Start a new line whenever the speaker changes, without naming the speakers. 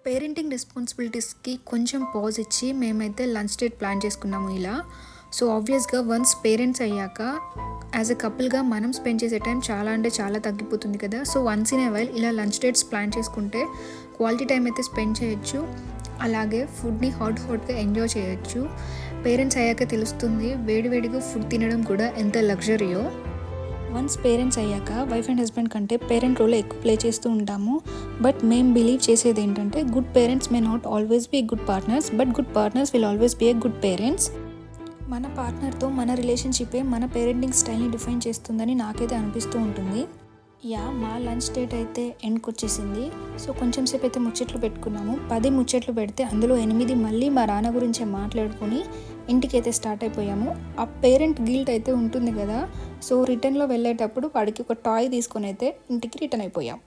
Parenting రెస్పాన్సిబిలిటీస్కి కొంచెం pause ఇచ్చి మేమైతే లంచ్ డేట్ ప్లాన్ చేసుకున్నాము ఇలా. సో ఆబ్వియస్గా వన్స్ పేరెంట్స్ అయ్యాక యాజ్ ఎ కపుల్గా మనం స్పెండ్ చేసే టైం చాలా అంటే చాలా తగ్గిపోతుంది కదా. So once in a while ఇలా లంచ్ డేట్స్ ప్లాన్ చేసుకుంటే క్వాలిటీ టైం అయితే స్పెండ్ చేయొచ్చు, అలాగే ఫుడ్ని హాట్గా ఎంజాయ్ చేయొచ్చు. పేరెంట్స్ అయ్యాక తెలుస్తుంది వేడివేడిగా ఫుడ్ తినడం కూడా ఎంత లగ్జరీయో. వన్స్ పేరెంట్స్ అయ్యాక వైఫ్ అండ్ హస్బెండ్ కంటే పేరెంట్ రోల్ ఎక్కువ ప్లే చేస్తూ ఉంటాము. బట్ మేము బిలీవ్ చేసేది ఏంటంటే good parents may not always be good partners, but good partners will always be a good parents. మన పార్ట్నర్తో మన రిలేషన్షిపే మన పేరెంటింగ్ స్టైల్ని డిఫైన్ చేస్తుందని నాకైతే అనిపిస్తూ ఉంటుంది. మా లంచ్ డేట్ అయితే ఎండ్కి వచ్చేసింది. సో కొంచెం సేపు అయితే ముచ్చట్లు పెట్టుకున్నాము. 10 ముచ్చట్లు పెడితే అందులో 8 మళ్ళీ మా నాన్న గురించే మాట్లాడుకొని ఇంటికి అయితే స్టార్ట్ అయిపోయాము. ఆ పేరెంట్ గిల్ట్ అయితే ఉంటుంది కదా. సో రిటర్న్లో వెళ్ళేటప్పుడు వాడికి ఒక టాయ్ తీసుకొని అయితే ఇంటికి రిటర్న్ అయిపోయాం.